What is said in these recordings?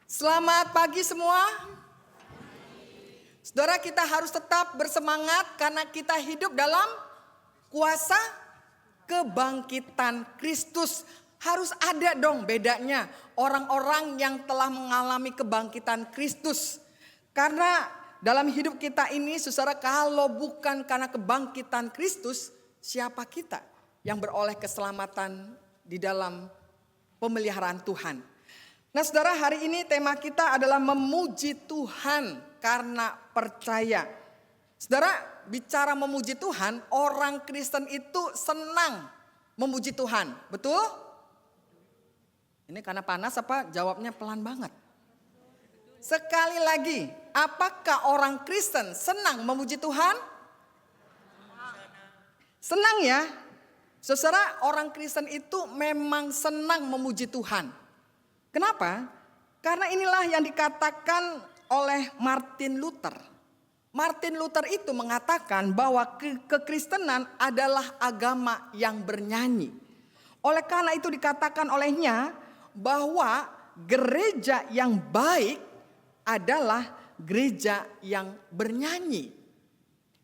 Selamat pagi semua. Saudara, kita harus tetap bersemangat karena kita hidup dalam kuasa kebangkitan Kristus. Harus ada dong bedanya orang-orang yang telah mengalami kebangkitan Kristus. Karena dalam hidup kita ini, saudara, kalau bukan karena kebangkitan Kristus, siapa kita yang beroleh keselamatan di dalam pemeliharaan Tuhan? Nah, saudara, hari ini tema kita adalah memuji Tuhan karena percaya. Saudara, bicara memuji Tuhan, orang Kristen itu senang memuji Tuhan, betul? Ini karena panas apa jawabnya pelan banget? Sekali lagi, apakah orang Kristen senang memuji Tuhan? Senang ya. Saudara, orang Kristen itu memang senang memuji Tuhan. Kenapa? Karena inilah yang dikatakan oleh Martin Luther. Martin Luther itu mengatakan bahwa kekristenan adalah agama yang bernyanyi. Oleh karena itu dikatakan olehnya bahwa gereja yang baik adalah gereja yang bernyanyi.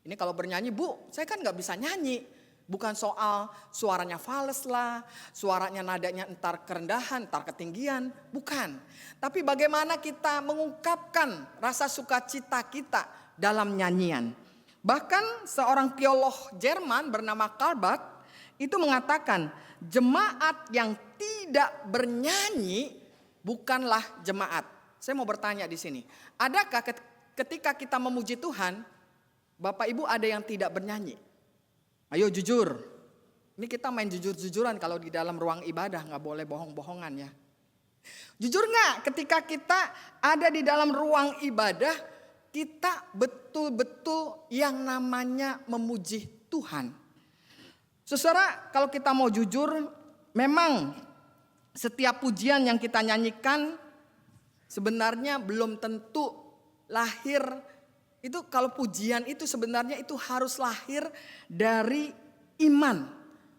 Ini kalau bernyanyi, Bu, saya kan gak bisa nyanyi. Bukan soal suaranya fals lah, suaranya nadanya entar kerendahan, entar ketinggian. Bukan. Tapi bagaimana kita mengungkapkan rasa sukacita kita dalam nyanyian. Bahkan seorang teolog Jerman bernama Karl Barth itu mengatakan jemaat yang tidak bernyanyi bukanlah jemaat. Saya mau bertanya di sini. Adakah ketika kita memuji Tuhan, Bapak Ibu ada yang tidak bernyanyi? Ayo jujur, ini kita main jujur-jujuran kalau di dalam ruang ibadah, gak boleh bohong-bohongan ya. Jujur gak ketika kita ada di dalam ruang ibadah, kita betul-betul yang namanya memuji Tuhan. Saudara, kalau kita mau jujur, memang setiap pujian yang kita nyanyikan sebenarnya belum tentu lahir. Itu kalau pujian itu sebenarnya itu harus lahir dari iman.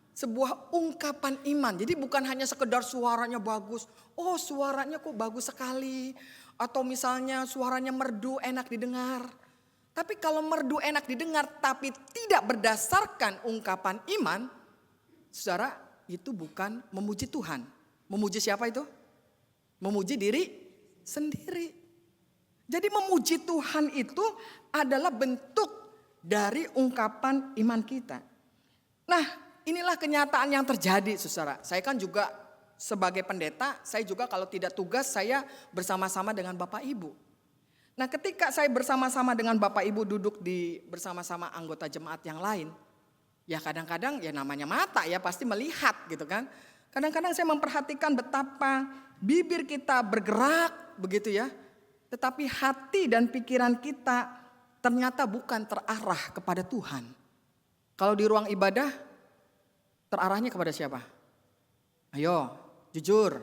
Sebuah ungkapan iman. Jadi bukan hanya sekedar suaranya bagus. Oh, suaranya kok bagus sekali. Atau misalnya suaranya merdu enak didengar. Tapi kalau merdu enak didengar tapi tidak berdasarkan ungkapan iman, saudara, itu bukan memuji Tuhan. Memuji siapa itu? Memuji diri sendiri. Jadi memuji Tuhan itu adalah bentuk dari ungkapan iman kita. Nah, inilah kenyataan yang terjadi, saudara. Saya kan juga sebagai pendeta, saya juga kalau tidak tugas saya bersama-sama dengan Bapak Ibu. Nah, ketika saya bersama-sama dengan Bapak Ibu duduk bersama-sama anggota jemaat yang lain, ya kadang-kadang ya namanya mata ya pasti melihat gitu kan. Kadang-kadang saya memperhatikan betapa bibir kita bergerak begitu ya. Tetapi hati dan pikiran kita ternyata bukan terarah kepada Tuhan. Kalau di ruang ibadah, terarahnya kepada siapa? Ayo, jujur.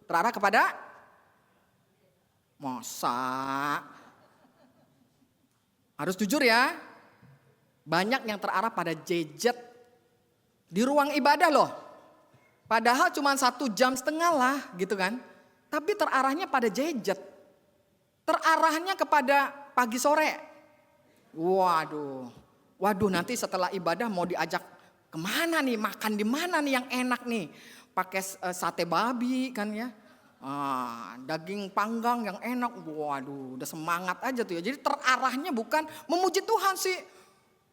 Terarah kepada? Masa? Harus jujur ya. Banyak yang terarah pada gadget. Di ruang ibadah loh. Padahal cuma 1,5 jam lah gitu kan. Tapi terarahnya pada gadget. Terarahnya kepada pagi sore. Waduh nanti setelah ibadah mau diajak kemana nih, makan di mana nih yang enak nih. Pakai sate babi kan ya. Daging panggang yang enak. Waduh udah semangat aja tuh ya. Jadi terarahnya bukan memuji Tuhan sih.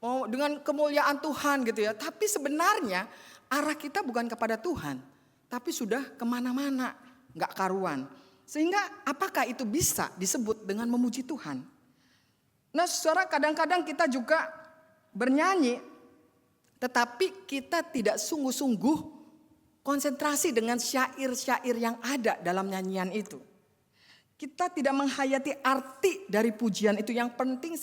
Dengan kemuliaan Tuhan gitu ya. Tapi sebenarnya arah kita bukan kepada Tuhan. Tapi sudah kemana-mana, gak karuan. Sehingga apakah itu bisa disebut dengan memuji Tuhan? Nah, saudara, kadang-kadang kita juga bernyanyi, tetapi kita tidak sungguh-sungguh konsentrasi dengan syair-syair yang ada dalam nyanyian itu. Kita tidak menghayati arti dari pujian itu, yang penting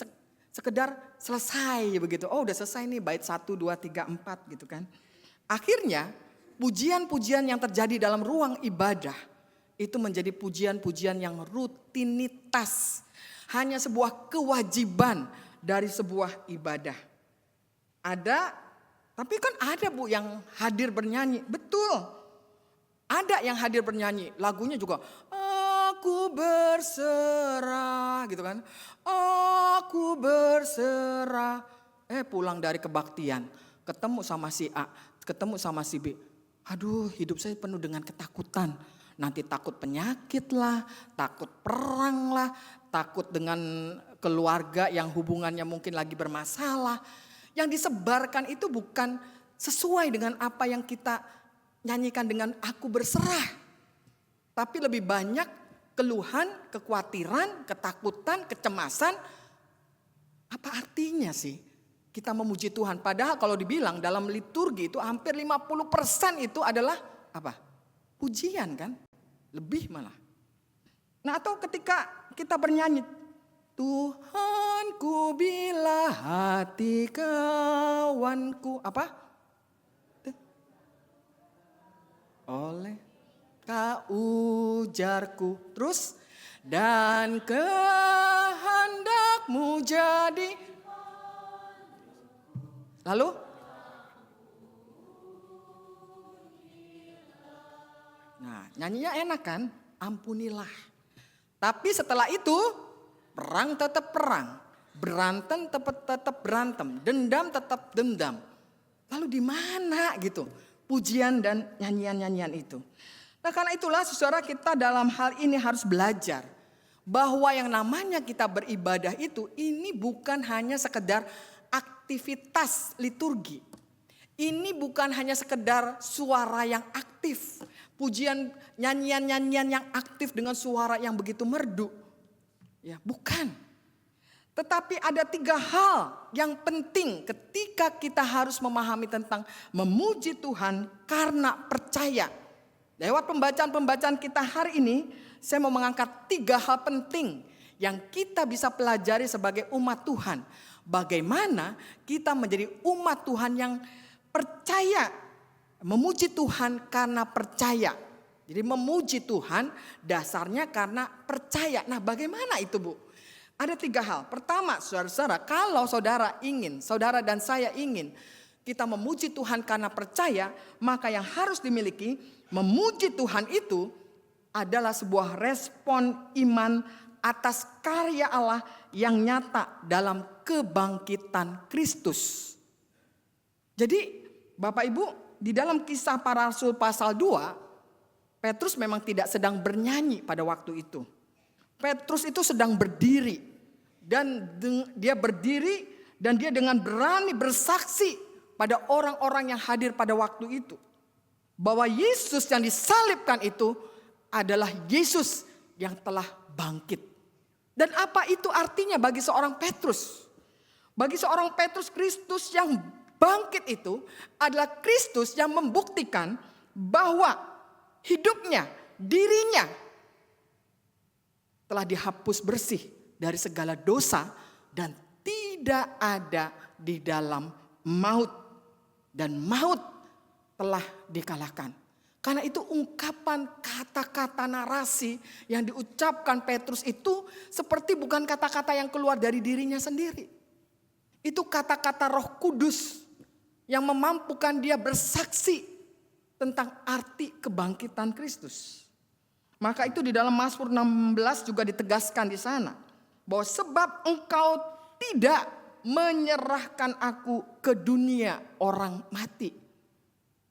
sekedar selesai begitu. Oh, udah selesai nih bait 1, 2, 3, 4 gitu kan. Akhirnya pujian-pujian yang terjadi dalam ruang ibadah itu menjadi pujian-pujian yang rutinitas. Hanya sebuah kewajiban dari sebuah ibadah. Tapi kan ada Bu yang hadir bernyanyi. Betul. Ada yang hadir bernyanyi. Lagunya juga Aku berserah, gitu kan. Aku berserah. Pulang dari kebaktian, ketemu sama si A, ketemu sama si B. Aduh, hidup saya penuh dengan ketakutan. Nanti takut penyakit lah, takut perang lah, takut dengan keluarga yang hubungannya mungkin lagi bermasalah. Yang disebarkan itu bukan sesuai dengan apa yang kita nyanyikan dengan aku berserah. Tapi lebih banyak keluhan, kekhawatiran, ketakutan, kecemasan. Apa artinya sih kita memuji Tuhan? Padahal kalau dibilang dalam liturgi itu hampir 50% itu adalah apa? Pujian kan? Lebih malah. Nah, atau ketika kita bernyanyi, Tuhanku bila hati kawanku apa? Oleh ujarku. Terus dan kehendakmu jadi. Lalu nah, nyanyinya enak kan? Ampunilah. Tapi setelah itu perang tetap perang, berantem tetap berantem, dendam tetap dendam. Lalu di mana gitu pujian dan nyanyian-nyanyian itu? Nah, karena itulah saudara, kita dalam hal ini harus belajar bahwa yang namanya kita beribadah itu ini bukan hanya sekedar aktivitas liturgi. Ini bukan hanya sekedar suara yang aktif, pujian, nyanyian-nyanyian yang aktif dengan suara yang begitu merdu. Ya, bukan. Tetapi ada 3 hal yang penting ketika kita harus memahami tentang memuji Tuhan karena percaya. Lewat pembacaan-pembacaan kita hari ini, saya mau mengangkat 3 hal penting yang kita bisa pelajari sebagai umat Tuhan. Bagaimana kita menjadi umat Tuhan yang percaya, memuji Tuhan karena percaya. Jadi memuji Tuhan dasarnya karena percaya. Nah, bagaimana itu, Bu? Ada 3 hal. Pertama, saudara-saudara, kalau saudara dan saya ingin kita memuji Tuhan karena percaya, maka yang harus dimiliki memuji Tuhan itu adalah sebuah respon iman atas karya Allah yang nyata dalam kebangkitan Kristus. Jadi Bapak Ibu, di dalam Kisah Para Rasul pasal 2, Petrus memang tidak sedang bernyanyi pada waktu itu. Petrus itu sedang berdiri. Dan dia berdiri dan dia dengan berani bersaksi pada orang-orang yang hadir pada waktu itu. Bahwa Yesus yang disalibkan itu adalah Yesus yang telah bangkit. Dan apa itu artinya bagi seorang Petrus? Bagi seorang Petrus, Kristus yang bangkit itu adalah Kristus yang membuktikan bahwa hidupnya, dirinya telah dihapus bersih dari segala dosa dan tidak ada di dalam maut. Dan maut telah dikalahkan. Karena itu ungkapan kata-kata narasi yang diucapkan Petrus itu seperti bukan kata-kata yang keluar dari dirinya sendiri. Itu kata-kata Roh Kudus yang memampukan dia bersaksi tentang arti kebangkitan Kristus. Maka itu di dalam Mazmur 16 juga ditegaskan di sana. Bahwa sebab engkau tidak menyerahkan aku ke dunia orang mati.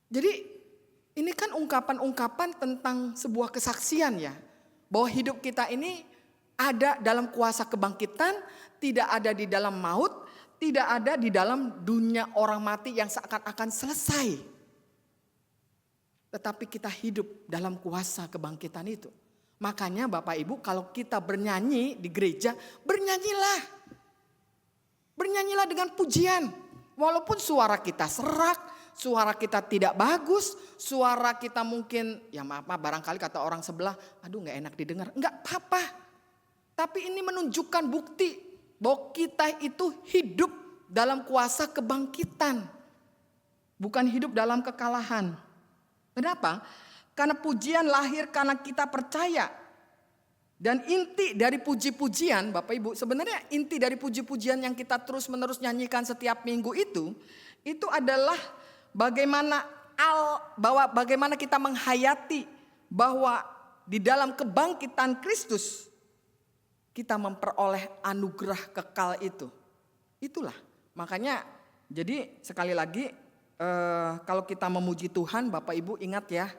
Jadi ini kan ungkapan-ungkapan tentang sebuah kesaksian ya. Bahwa hidup kita ini ada dalam kuasa kebangkitan, tidak ada di dalam maut, tidak ada di dalam dunia orang mati yang seakan-akan selesai. Tetapi kita hidup dalam kuasa kebangkitan itu. Makanya Bapak Ibu, kalau kita bernyanyi di gereja, bernyanyilah. Bernyanyilah dengan pujian. Walaupun suara kita serak, suara kita tidak bagus, suara kita mungkin, ya maaf barangkali kata orang sebelah, aduh gak enak didengar. Enggak apa-apa. Tapi ini menunjukkan bukti bahwa kita itu hidup dalam kuasa kebangkitan. Bukan hidup dalam kekalahan. Kenapa? Karena pujian lahir karena kita percaya. Dan inti dari puji-pujian, Bapak Ibu, sebenarnya inti dari puji-pujian yang kita terus-menerus nyanyikan setiap minggu itu adalah bagaimana kita menghayati bahwa di dalam kebangkitan Kristus kita memperoleh anugerah kekal itu. Itulah makanya jadi sekali lagi kalau kita memuji Tuhan, Bapak Ibu ingat ya,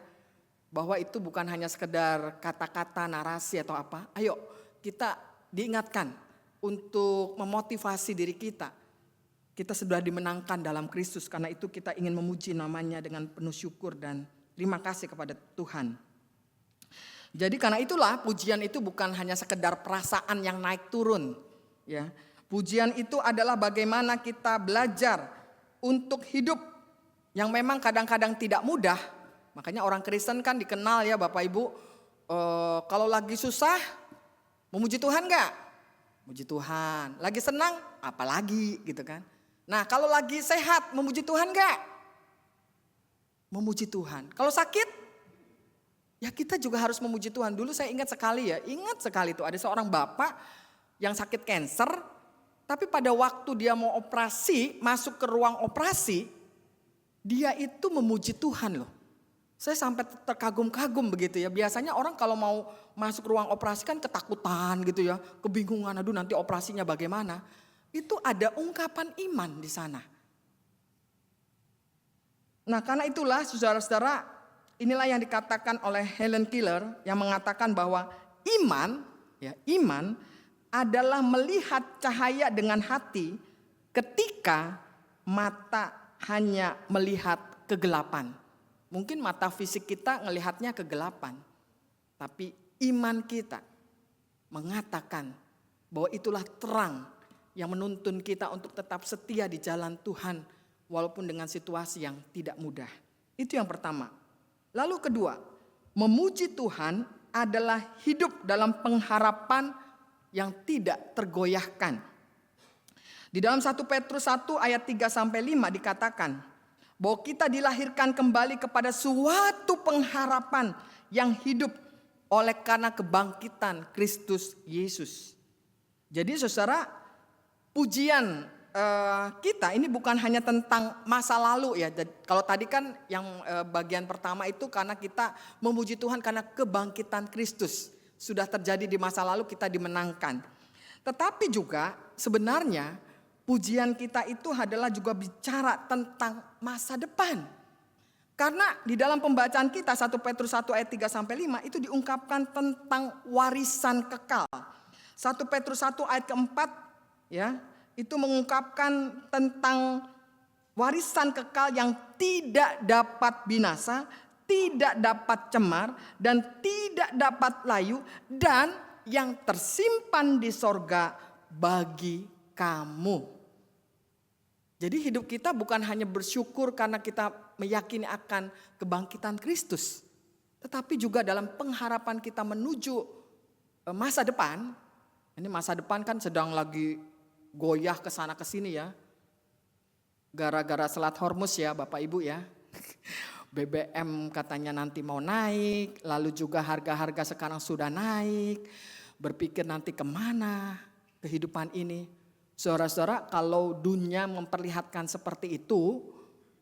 bahwa itu bukan hanya sekedar kata-kata, narasi atau apa. Ayo kita diingatkan untuk memotivasi diri kita. Kita sudah dimenangkan dalam Kristus, karena itu kita ingin memuji namanya dengan penuh syukur dan terima kasih kepada Tuhan. Jadi karena itulah pujian itu bukan hanya sekedar perasaan yang naik turun. Ya, pujian itu adalah bagaimana kita belajar untuk hidup yang memang kadang-kadang tidak mudah. Makanya orang Kristen kan dikenal ya Bapak Ibu, kalau lagi susah memuji Tuhan enggak? Muji Tuhan. Lagi senang apalagi gitu kan. Nah kalau lagi sehat memuji Tuhan enggak? Memuji Tuhan. Kalau sakit ya kita juga harus memuji Tuhan. Dulu saya ingat sekali itu ada seorang bapak yang sakit kanker. Tapi pada waktu dia mau operasi, masuk ke ruang operasi, dia itu memuji Tuhan loh. Saya sampai terkagum-kagum begitu ya. Biasanya orang kalau mau masuk ruang operasi kan ketakutan gitu ya. Kebingungan, aduh nanti operasinya bagaimana. Itu ada ungkapan iman di sana. Nah karena itulah saudara-saudara, inilah yang dikatakan oleh Helen Keller yang mengatakan bahwa iman adalah melihat cahaya dengan hati ketika mata hanya melihat kegelapan. Mungkin mata fisik kita melihatnya kegelapan, tapi iman kita mengatakan bahwa itulah terang yang menuntun kita untuk tetap setia di jalan Tuhan walaupun dengan situasi yang tidak mudah. Itu yang pertama. Lalu kedua, memuji Tuhan adalah hidup dalam pengharapan yang tidak tergoyahkan. Di dalam 1 Petrus 1 ayat 3-5 dikatakan bahwa kita dilahirkan kembali kepada suatu pengharapan yang hidup oleh karena kebangkitan Kristus Yesus. Jadi saudara, pujian kita ini bukan hanya tentang masa lalu ya. Kalau tadi kan yang bagian pertama itu karena kita memuji Tuhan karena kebangkitan Kristus. Sudah terjadi di masa lalu, kita dimenangkan. Tetapi juga sebenarnya pujian kita itu adalah juga bicara tentang masa depan. Karena di dalam pembacaan kita 1 Petrus 1 ayat 3-5 itu diungkapkan tentang warisan kekal. 1 Petrus 1 ayat keempat ya, itu mengungkapkan tentang warisan kekal yang tidak dapat binasa, tidak dapat cemar, dan tidak dapat layu, dan yang tersimpan di sorga bagi kamu. Jadi hidup kita bukan hanya bersyukur karena kita meyakini akan kebangkitan Kristus, tetapi juga dalam pengharapan kita menuju masa depan. Ini masa depan kan sedang lagi goyah ke sana ke sini ya. Gara-gara Selat Hormuz ya Bapak Ibu ya. BBM katanya nanti mau naik, lalu juga harga-harga sekarang sudah naik. Berpikir nanti kemana kehidupan ini. Saudara-saudara, kalau dunia memperlihatkan seperti itu,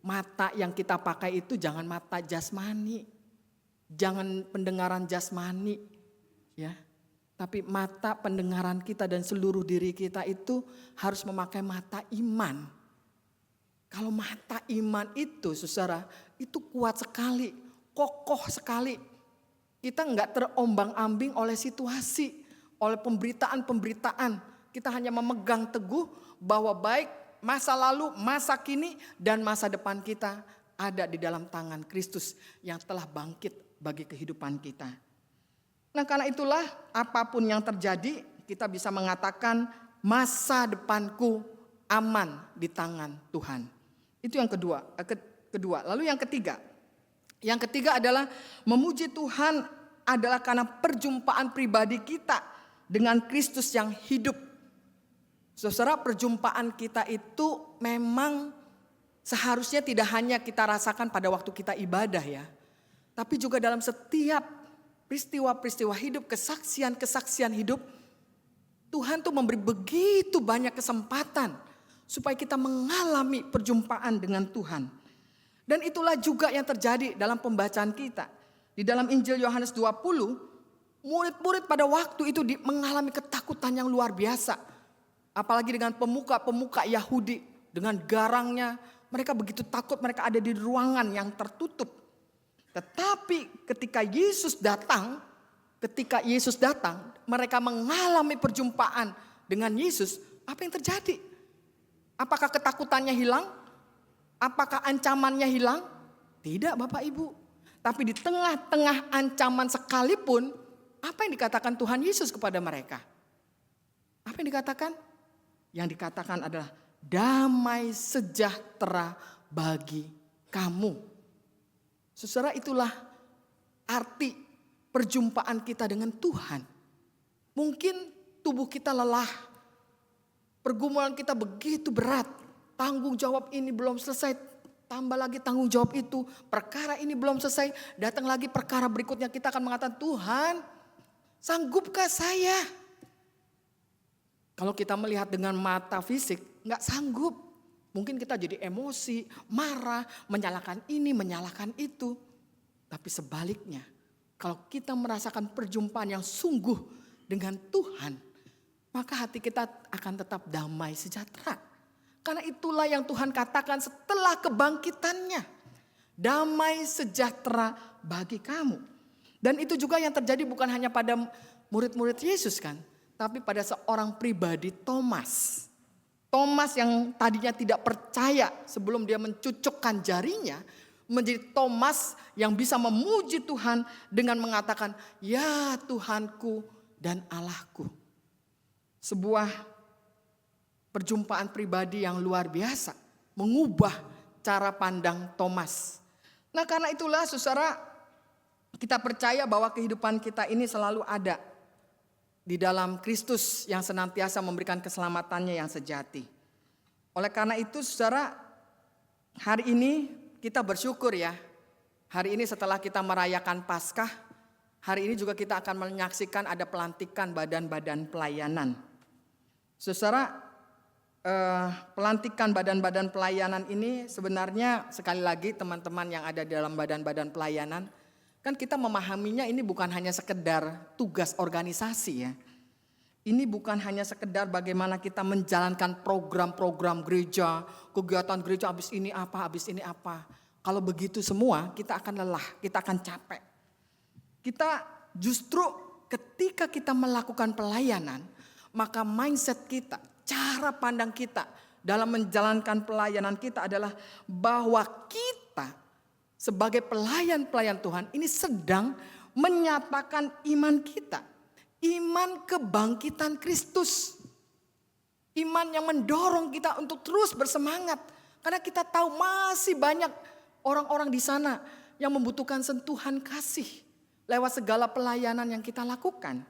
mata yang kita pakai itu jangan mata jasmani. Jangan pendengaran jasmani ya. Tapi mata pendengaran kita dan seluruh diri kita itu harus memakai mata iman. Kalau mata iman itu saudara, itu kuat sekali, kokoh sekali. Kita enggak terombang-ambing oleh situasi, oleh pemberitaan-pemberitaan. Kita hanya memegang teguh bahwa baik masa lalu, masa kini, dan masa depan kita ada di dalam tangan Kristus yang telah bangkit bagi kehidupan kita. Nah karena itulah apapun yang terjadi kita bisa mengatakan masa depanku aman di tangan Tuhan. Itu yang kedua. Lalu yang ketiga. Yang ketiga adalah memuji Tuhan adalah karena perjumpaan pribadi kita dengan Kristus yang hidup. Saudara, perjumpaan kita itu memang seharusnya tidak hanya kita rasakan pada waktu kita ibadah ya. Tapi juga dalam setiap peristiwa-peristiwa hidup, kesaksian-kesaksian hidup, Tuhan tuh memberi begitu banyak kesempatan supaya kita mengalami perjumpaan dengan Tuhan. Dan itulah juga yang terjadi dalam pembacaan kita. Di dalam Injil Yohanes 20, Murid-murid pada waktu itu mengalami ketakutan yang luar biasa. Apalagi dengan pemuka-pemuka Yahudi. Dengan garangnya, mereka begitu takut, mereka ada di ruangan yang tertutup. Tetapi ketika Yesus datang, mereka mengalami perjumpaan dengan Yesus. Apa yang terjadi? Apakah ketakutannya hilang? Apakah ancamannya hilang? Tidak, Bapak Ibu. Tapi di tengah-tengah ancaman sekalipun, apa yang dikatakan Tuhan Yesus kepada mereka? Apa yang dikatakan? Yang dikatakan adalah damai sejahtera bagi kamu. Saudara, itulah arti perjumpaan kita dengan Tuhan. Mungkin tubuh kita lelah, pergumulan kita begitu berat, tanggung jawab ini belum selesai, tambah lagi tanggung jawab itu, perkara ini belum selesai, datang lagi perkara berikutnya, kita akan mengatakan, Tuhan, sanggupkah saya? Kalau kita melihat dengan mata fisik, nggak sanggup. Mungkin kita jadi emosi, marah, menyalahkan ini, menyalahkan itu. Tapi sebaliknya, kalau kita merasakan perjumpaan yang sungguh dengan Tuhan, maka hati kita akan tetap damai sejahtera. Karena itulah yang Tuhan katakan setelah kebangkitannya. Damai sejahtera bagi kamu. Dan itu juga yang terjadi bukan hanya pada murid-murid Yesus kan. Tapi pada seorang pribadi Thomas. Thomas yang tadinya tidak percaya sebelum dia mencucukkan jarinya. Menjadi Thomas yang bisa memuji Tuhan dengan mengatakan, ya Tuhanku dan Allahku. Sebuah perjumpaan pribadi yang luar biasa. Mengubah cara pandang Thomas. Nah karena itulah saudara, kita percaya bahwa kehidupan kita ini selalu ada di dalam Kristus yang senantiasa memberikan keselamatannya yang sejati. Oleh karena itu saudara, hari ini kita bersyukur ya. Hari ini setelah kita merayakan Paskah, hari ini juga kita akan menyaksikan ada pelantikan badan-badan pelayanan. Saudara, pelantikan badan-badan pelayanan ini sebenarnya sekali lagi teman-teman yang ada di dalam badan-badan pelayanan, kan kita memahaminya ini bukan hanya sekedar tugas organisasi ya. Ini bukan hanya sekedar bagaimana kita menjalankan program-program gereja, kegiatan gereja habis ini apa. Kalau begitu semua kita akan lelah, kita akan capek. Kita justru ketika kita melakukan pelayanan, maka mindset kita, cara pandang kita dalam menjalankan pelayanan kita adalah bahwa kita sebagai pelayan-pelayan Tuhan ini sedang menyatakan iman kita. Iman kebangkitan Kristus. Iman yang mendorong kita untuk terus bersemangat. Karena kita tahu masih banyak orang-orang di sana yang membutuhkan sentuhan kasih lewat segala pelayanan yang kita lakukan.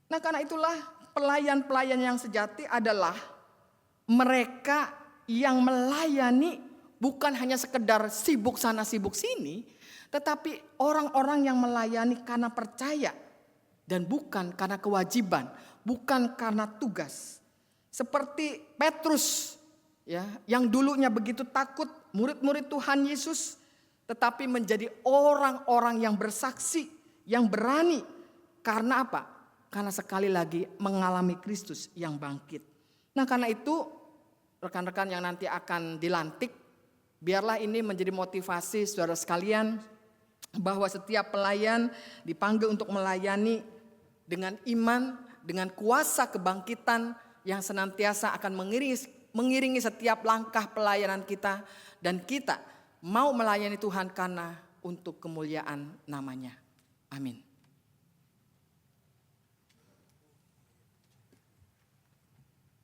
Nah karena itulah pelayan-pelayan yang sejati adalah mereka yang melayani bukan hanya sekedar sibuk sana sibuk sini, tetapi orang-orang yang melayani karena percaya dan bukan karena kewajiban, bukan karena tugas. Seperti Petrus ya, yang dulunya begitu takut murid-murid Tuhan Yesus, tetapi menjadi orang-orang yang bersaksi, yang berani. Karena apa? Karena sekali lagi mengalami Kristus yang bangkit. Nah karena itu rekan-rekan yang nanti akan dilantik, biarlah ini menjadi motivasi saudara sekalian bahwa setiap pelayan dipanggil untuk melayani dengan iman, dengan kuasa kebangkitan yang senantiasa akan mengiringi setiap langkah pelayanan kita. Dan kita mau melayani Tuhan karena untuk kemuliaan namanya. Amin.